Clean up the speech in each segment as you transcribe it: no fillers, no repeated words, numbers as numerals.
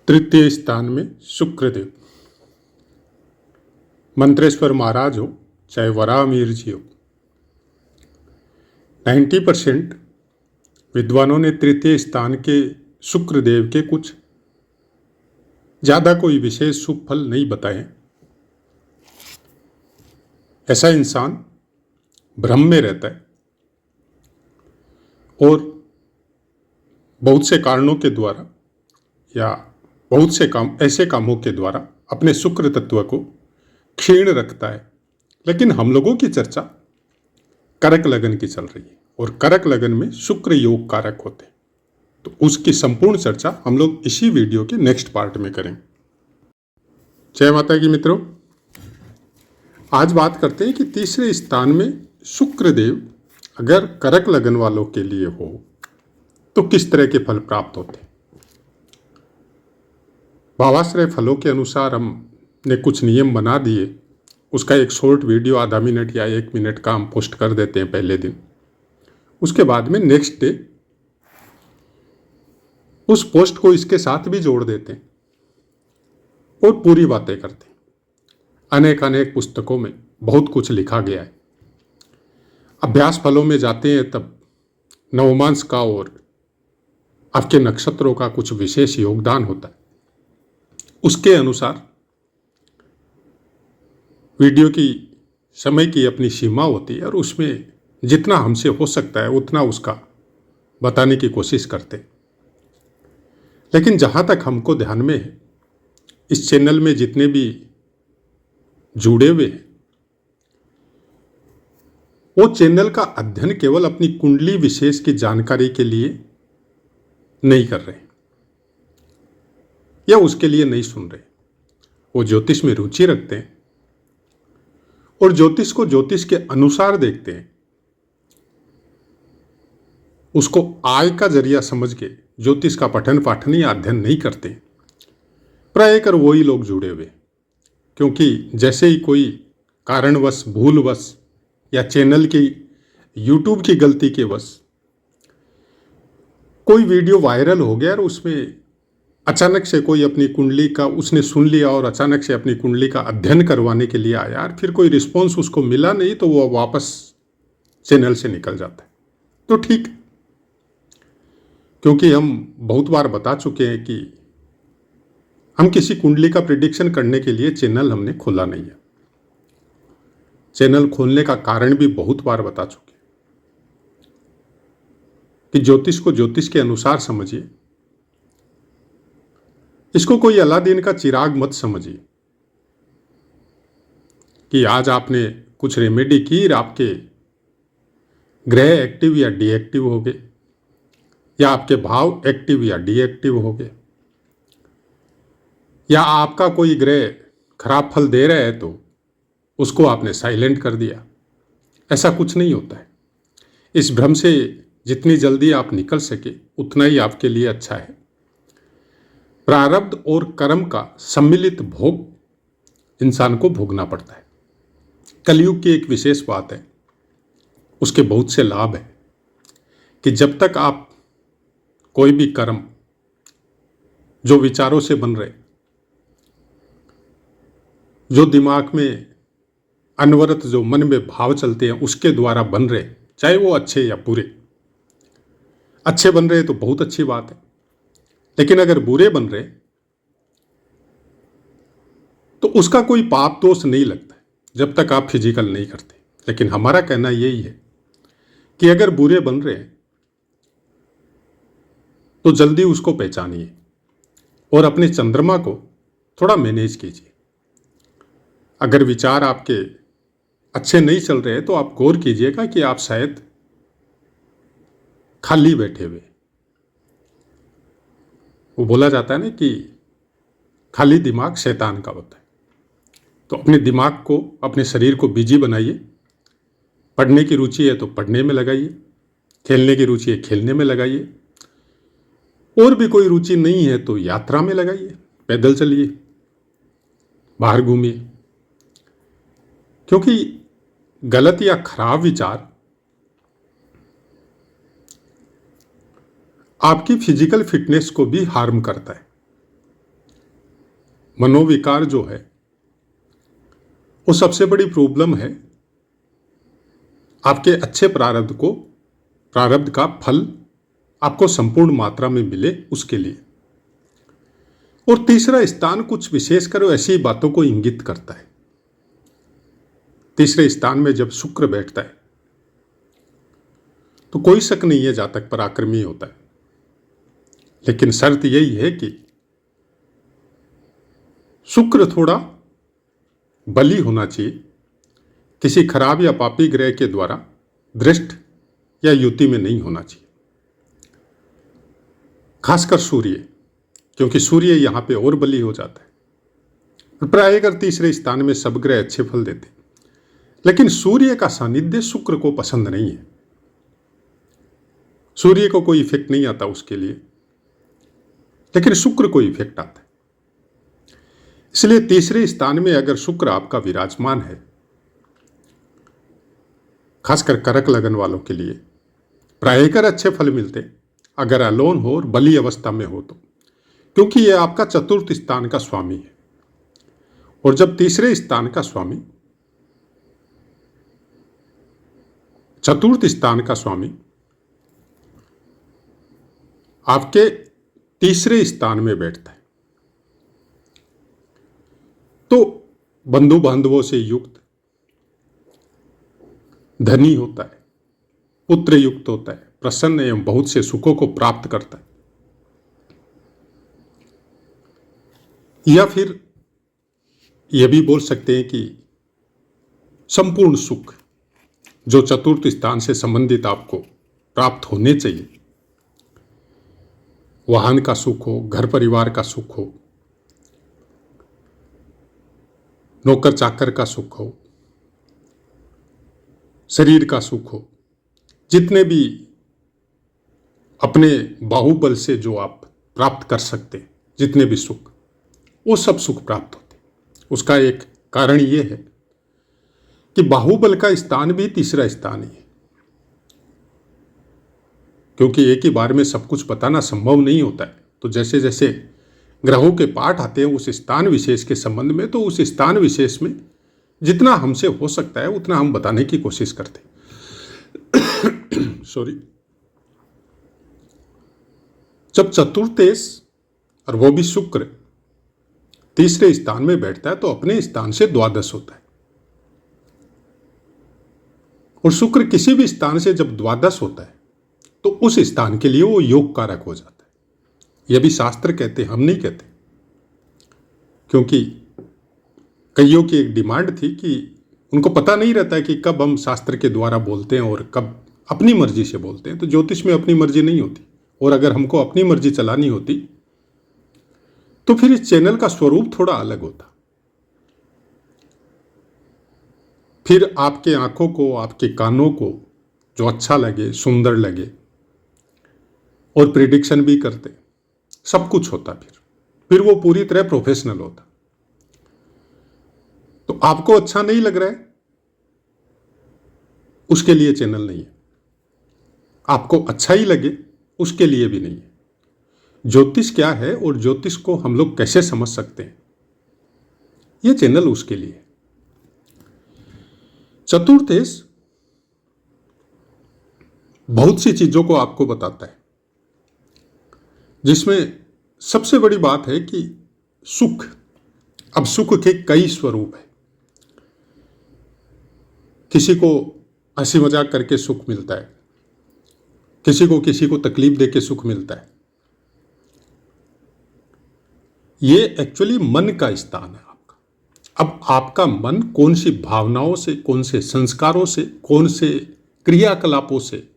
तृतीय स्थान में शुक्रदेव। मंत्रेश्वर महाराज हो चाहे वराहमिहिर जी हो, 90% विद्वानों ने तृतीय स्थान के शुक्रदेव के कुछ ज़्यादा कोई विशेष शुभ फल नहीं बताए। ऐसा इंसान भ्रम में रहता है और बहुत से कारणों के द्वारा या बहुत से ऐसे कामों के द्वारा अपने शुक्र तत्व को क्षीण रखता है। लेकिन हम लोगों की चर्चा करक लगन की चल रही है और करक लगन में शुक्र योग कारक होते हैं, तो उसकी संपूर्ण चर्चा हम लोग इसी वीडियो के नेक्स्ट पार्ट में करेंगे। जय माता की मित्रों, आज बात करते हैं कि तीसरे स्थान में शुक्रदेव अगर करक लगन वालों के लिए हो तो किस तरह के फल प्राप्त होते हैं। भावाश्रय फलों के अनुसार हमने कुछ नियम बना दिए, उसका एक शॉर्ट वीडियो आधा मिनट या 1 मिनट का हम पोस्ट कर देते हैं पहले दिन। उसके बाद में नेक्स्ट डे उस पोस्ट को इसके साथ भी जोड़ देते हैं और पूरी बातें करते हैं। अनेक पुस्तकों में बहुत कुछ लिखा गया है। अभ्यास फलों में जाते हैं तब नवमांश का और आपके नक्षत्रों का कुछ विशेष योगदान होता है। उसके अनुसार वीडियो की समय की अपनी सीमा होती है और उसमें जितना हमसे हो सकता है उतना उसका बताने की कोशिश करते हैं। लेकिन जहाँ तक हमको ध्यान में है, इस चैनल में जितने भी जुड़े हुए हैं वो चैनल का अध्ययन केवल अपनी कुंडली विशेष की जानकारी के लिए नहीं कर रहे या उसके लिए नहीं सुन रहे। वो ज्योतिष में रुचि रखते हैं और ज्योतिष को ज्योतिष के अनुसार देखते हैं। उसको आय का जरिया समझ के ज्योतिष का पठन पाठन या अध्ययन नहीं करते। प्राय कर वही लोग जुड़े हुए, क्योंकि जैसे ही कोई कारणवश भूलवश या चैनल की यूट्यूब की गलती के वश कोई वीडियो वायरल हो गया और उसमें अचानक से कोई अपनी कुंडली का उसने सुन लिया और अचानक से अपनी कुंडली का अध्ययन करवाने के लिए आया और फिर कोई रिस्पॉन्स उसको मिला नहीं, तो वो वापस चैनल से निकल जाता है। तो ठीक, क्योंकि हम बहुत बार बता चुके हैं कि हम किसी कुंडली का प्रिडिक्शन करने के लिए चैनल हमने खोला नहीं है। चैनल खोलने का कारण भी बहुत बार बता चुके हैं कि ज्योतिष को ज्योतिष के अनुसार समझिए। इसको कोई अलादीन का चिराग मत समझिए कि आज आपने कुछ रेमेडी की और आपके ग्रह एक्टिव या डीएक्टिव हो गए या आपके भाव एक्टिव या डीएक्टिव हो गए या आपका कोई ग्रह खराब फल दे रहा है तो उसको आपने साइलेंट कर दिया। ऐसा कुछ नहीं होता है। इस भ्रम से जितनी जल्दी आप निकल सके उतना ही आपके लिए अच्छा है। प्रारब्ध और कर्म का सम्मिलित भोग इंसान को भोगना पड़ता है। कलयुग की एक विशेष बात है, उसके बहुत से लाभ है कि जब तक आप कोई भी कर्म जो विचारों से बन रहे, जो दिमाग में अनवरत जो मन में भाव चलते हैं उसके द्वारा बन रहे, चाहे वो अच्छे या बुरे। अच्छे बन रहे तो बहुत अच्छी बात है, लेकिन अगर बुरे बन रहे तो उसका कोई पाप दोष नहीं लगता जब तक आप फिजिकल नहीं करते। लेकिन हमारा कहना यही है कि अगर बुरे बन रहे हैं तो जल्दी उसको पहचानिए और अपने चंद्रमा को थोड़ा मैनेज कीजिए। अगर विचार आपके अच्छे नहीं चल रहे तो आप गौर कीजिएगा कि आप शायद खाली बैठे हुए। वो बोला जाता है ना कि खाली दिमाग शैतान का होता है। तो अपने दिमाग को, अपने शरीर को बिजी बनाइए। पढ़ने की रुचि है तो पढ़ने में लगाइए, खेलने की रुचि है खेलने में लगाइए, और भी कोई रुचि नहीं है तो यात्रा में लगाइए, पैदल चलिए, बाहर घूमिए। क्योंकि गलत या खराब विचार आपकी फिजिकल फिटनेस को भी हार्म करता है। मनोविकार जो है वो सबसे बड़ी प्रॉब्लम है आपके अच्छे प्रारब्ध का फल आपको संपूर्ण मात्रा में मिले उसके लिए। और तीसरा स्थान कुछ विशेषकर ऐसी बातों को इंगित करता है। तीसरे स्थान में जब शुक्र बैठता है तो कोई शक नहीं है जातक पराक्रमी होता है, लेकिन शर्त यही है कि शुक्र थोड़ा बली होना चाहिए, किसी खराब या पापी ग्रह के द्वारा दृष्ट या युति में नहीं होना चाहिए। खासकर सूर्य, क्योंकि सूर्य यहां पे और बली हो जाता है। प्रायः तीसरे स्थान में सब ग्रह अच्छे फल देते, लेकिन सूर्य का सानिध्य शुक्र को पसंद नहीं है। सूर्य को कोई इफेक्ट नहीं आता उसके लिए, लेकिन शुक्र को इफेक्ट आता है। इसलिए तीसरे स्थान में अगर शुक्र आपका विराजमान है, खासकर कर्क लगन वालों के लिए प्रायः अच्छे फल मिलते अगर अलोन हो और बली अवस्था में हो तो, क्योंकि यह आपका चतुर्थ स्थान का स्वामी है। और जब तीसरे स्थान का स्वामी, चतुर्थ स्थान का स्वामी आपके तीसरे स्थान में बैठता है तो बंधु बांधवों से युक्त, धनी होता है, पुत्र युक्त होता है, प्रसन्न एवं बहुत से सुखों को प्राप्त करता है। या फिर यह भी बोल सकते हैं कि संपूर्ण सुख जो चतुर्थ स्थान से संबंधित आपको प्राप्त होने चाहिए, वाहन का सुख हो, घर परिवार का सुख हो, नौकर चाकर का सुख हो, शरीर का सुख हो, जितने भी अपने बाहुबल से जो आप प्राप्त कर सकते हैं, जितने भी सुख, वो सब सुख प्राप्त होते। उसका एक कारण ये है कि बाहुबल का स्थान भी तीसरा स्थान ही है, क्योंकि एक ही बार में सब कुछ बताना संभव नहीं होता है। तो जैसे जैसे ग्रहों के पाठ आते हैं उस स्थान विशेष के संबंध में, तो उस स्थान विशेष में जितना हमसे हो सकता है उतना हम बताने की कोशिश करते हैं। सॉरी। जब चतुर्थेश और वो भी शुक्र तीसरे स्थान में बैठता है तो अपने स्थान से द्वादश होता है। और शुक्र किसी भी स्थान से जब द्वादश होता है तो उस स्थान के लिए वो योग कारक हो जाता है। यह भी शास्त्र कहते हैं, हम नहीं कहते, क्योंकि कईयों की एक डिमांड थी कि उनको पता नहीं रहता है कि कब हम शास्त्र के द्वारा बोलते हैं और कब अपनी मर्जी से बोलते हैं। तो ज्योतिष में अपनी मर्जी नहीं होती, और अगर हमको अपनी मर्जी चलानी होती तो फिर इस चैनल का स्वरूप थोड़ा अलग होता। फिर आपके आंखों को, आपके कानों को जो अच्छा लगे, सुंदर लगे, और प्रिडिक्शन भी करते, सब कुछ होता। फिर वो पूरी तरह प्रोफेशनल होता। तो आपको अच्छा नहीं लग रहा है, उसके लिए चैनल नहीं है। आपको अच्छा ही लगे, उसके लिए भी नहीं है। ज्योतिष क्या है और ज्योतिष को हम लोग कैसे समझ सकते हैं, यह चैनल उसके लिए है। चतुर्थेश बहुत सी चीजों को आपको बताता है, जिसमें सबसे बड़ी बात है कि सुख। अब सुख के कई स्वरूप है। किसी को हंसी मजाक करके सुख मिलता है, किसी को तकलीफ देके सुख मिलता है। ये एक्चुअली मन का स्थान है आपका। अब आपका मन कौन सी भावनाओं से, कौन से संस्कारों से, कौन से क्रियाकलापों से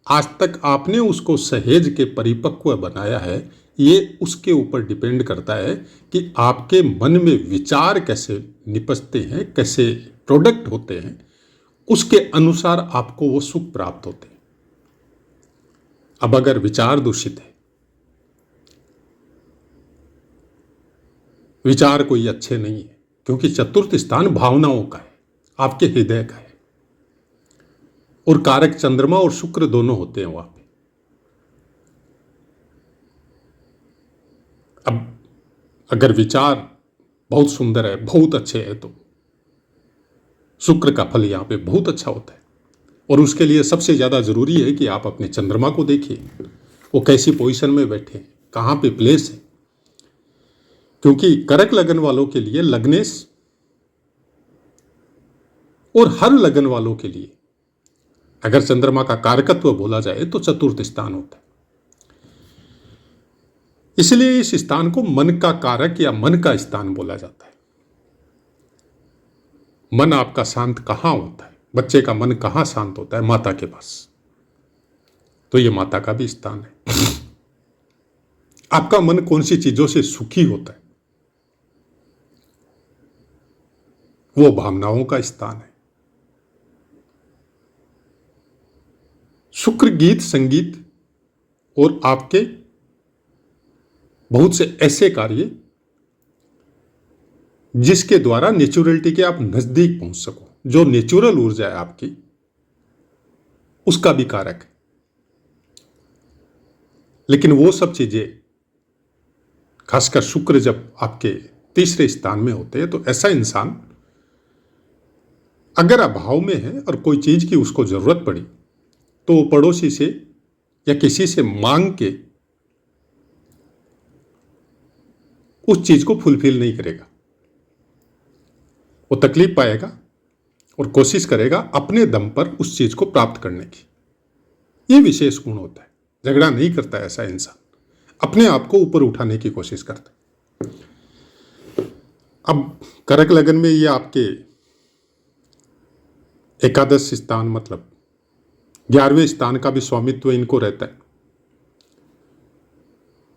आज तक आपने उसको सहेज के परिपक्व बनाया है, ये उसके ऊपर डिपेंड करता है कि आपके मन में विचार कैसे निपजते हैं, कैसे प्रोडक्ट होते हैं, उसके अनुसार आपको वो सुख प्राप्त होते हैं। अब अगर विचार दूषित है, विचार कोई अच्छे नहीं है, क्योंकि चतुर्थ स्थान भावनाओं का है, आपके हृदय का है, और कारक चंद्रमा और शुक्र दोनों होते हैं वहां पे। अब अगर विचार बहुत सुंदर है, बहुत अच्छे है, तो शुक्र का फल यहाँ पे बहुत अच्छा होता है। और उसके लिए सबसे ज़्यादा ज़रूरी है कि आप अपने चंद्रमा को देखिए, वो कैसी पोजीशन में बैठे हैं, कहाँ पे प्लेस है। क्योंकि कर्क लगन वालों के लिए लग्नेश और हर लगन वालों के लिए अगर चंद्रमा का कारकत्व बोला जाए तो चतुर्थ स्थान होता है। इसलिए इस स्थान को मन का कारक या मन का स्थान बोला जाता है। मन आपका शांत कहाँ होता है, बच्चे का मन कहाँ शांत होता है? माता के पास। तो ये माता का भी स्थान है। आपका मन कौन सी चीजों से सुखी होता है? वो भावनाओं का स्थान है। शुक्र गीत संगीत और आपके बहुत से ऐसे कार्य जिसके द्वारा नेचुरलिटी के आप नजदीक पहुंच सको, जो नेचुरल ऊर्जा है आपकी, उसका भी कारक है। लेकिन वो सब चीजें खासकर शुक्र जब आपके तीसरे स्थान में होते हैं तो ऐसा इंसान अगर अभाव में है और कोई चीज की उसको जरूरत पड़ी तो वो पड़ोसी से या किसी से मांग के उस चीज को फुलफिल नहीं करेगा। वो तकलीफ पाएगा और कोशिश करेगा अपने दम पर उस चीज को प्राप्त करने की। ये विशेष गुण होता है। झगड़ा नहीं करता ऐसा इंसान, अपने आप को ऊपर उठाने की कोशिश करता है। अब कर्क लगन में ये आपके एकादश स्थान मतलब 11वें स्थान का भी स्वामित्व इनको रहता है।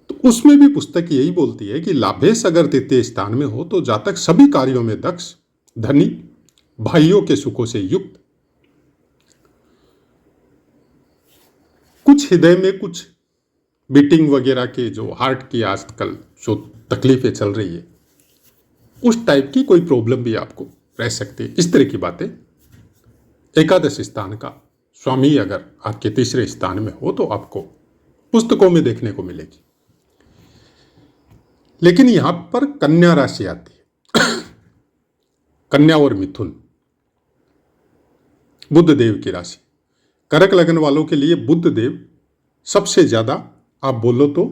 तो उसमें भी पुस्तक यही बोलती है कि लाभेश अगर तृतीय स्थान में हो तो जातक सभी कार्यों में दक्ष, धनी, भाइयों के सुखों से युक्त, कुछ हृदय में कुछ बीटिंग वगैरह के जो हार्ट की आजकल जो तकलीफें चल रही है उस टाइप की कोई प्रॉब्लम भी आपको रह सकती है। इस तरह की बातें एकादश स्थान का स्वामी अगर आपके तीसरे स्थान में हो तो आपको पुस्तकों में देखने को मिलेगी। लेकिन यहां पर कन्या राशि आती है। कन्या और मिथुन बुध देव की राशि। कर्क लगन वालों के लिए बुध देव सबसे ज्यादा आप बोलो तो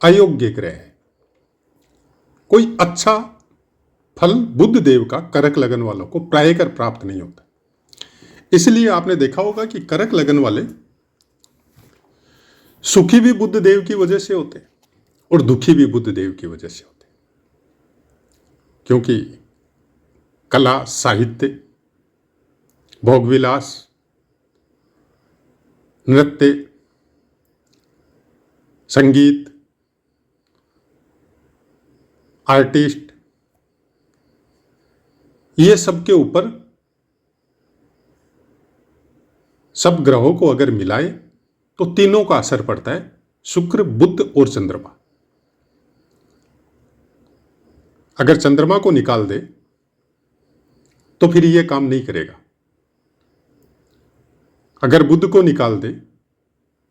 अयोग्य ग्रह है। कोई अच्छा फल बुध देव का कर्क लगन वालों को प्रायकर प्राप्त नहीं होता। इसलिए आपने देखा होगा कि कर्क लगन वाले सुखी भी बुध देव की वजह से होते हैं और दुखी भी बुध देव की वजह से होते हैं। क्योंकि कला, साहित्य, भोगविलास, नृत्य, संगीत, आर्टिस्ट, ये सब के ऊपर सब ग्रहों को अगर मिलाए तो तीनों का असर पड़ता है, शुक्र, बुध और चंद्रमा। अगर चंद्रमा को निकाल दे तो फिर यह काम नहीं करेगा। अगर बुध को निकाल दे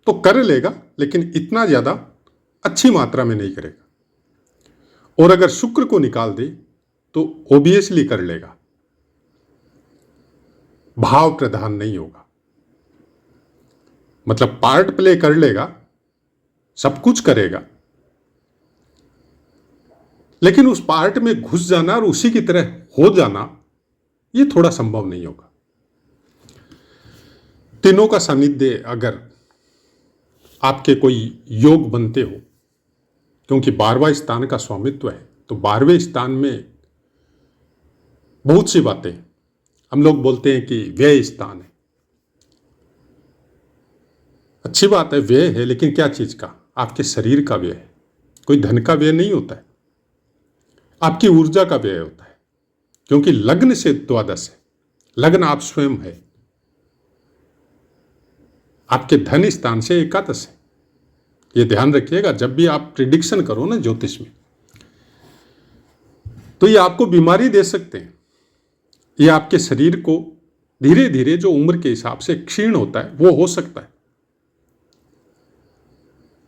तो कर लेगा, लेकिन इतना ज्यादा अच्छी मात्रा में नहीं करेगा। और अगर शुक्र को निकाल दे तो ओबियसली कर लेगा, भाव प्रधान नहीं होगा। मतलब पार्ट प्ले कर लेगा, सब कुछ करेगा, लेकिन उस पार्ट में घुस जाना और उसी की तरह हो जाना यह थोड़ा संभव नहीं होगा। तीनों का सानिध्य अगर आपके कोई योग बनते हो, क्योंकि 12वां स्थान का स्वामित्व है, तो 12वें स्थान में बहुत सी बातें हम लोग बोलते हैं कि व्यय स्थान है। अच्छी बात है, व्यय है, लेकिन क्या चीज का? आपके शरीर का व्यय है। कोई धन का व्यय नहीं होता है, आपकी ऊर्जा का व्यय होता है। क्योंकि लग्न से द्वादश है, लग्न आप स्वयं है, आपके धन स्थान से एकादश है। ये ध्यान रखिएगा जब भी आप प्रिडिक्शन करो ना ज्योतिष में, तो ये आपको बीमारी दे सकते हैं। ये आपके शरीर को धीरे धीरे जो उम्र के हिसाब से क्षीण होता है वो हो सकता है,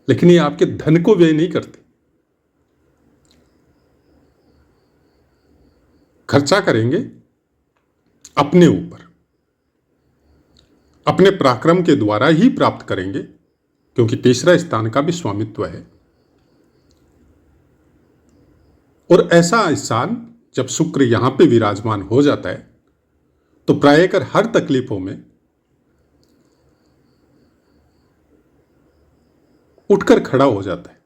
लेकिन ये आपके धन को व्यय नहीं करते। खर्चा करेंगे अपने ऊपर, अपने पराक्रम के द्वारा ही प्राप्त करेंगे, क्योंकि तीसरा स्थान का भी स्वामित्व है। और ऐसा स्थान जब शुक्र यहां पे विराजमान हो जाता है तो प्रायकर हर तकलीफों में उठकर खड़ा हो जाता है।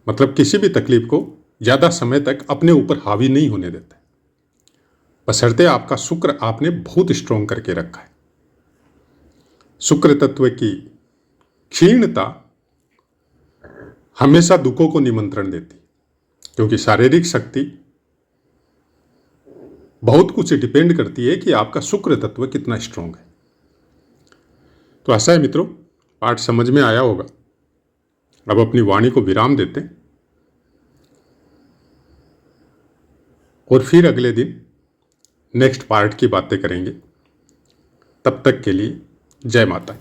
मतलब किसी भी तकलीफ को ज्यादा समय तक अपने ऊपर हावी नहीं होने देता है, बशर्ते आपका शुक्र आपने बहुत स्ट्रोंग करके रखा है। शुक्र तत्व की क्षीणता हमेशा दुखों को निमंत्रण देती, क्योंकि शारीरिक शक्ति बहुत कुछ डिपेंड करती है कि आपका शुक्र तत्व कितना स्ट्रोंग है। तो ऐसा है मित्रों, पाठ समझ में आया होगा। अब अपनी वाणी को विराम देते हैं और फिर अगले दिन नेक्स्ट पार्ट की बातें करेंगे। तब तक के लिए जय माता।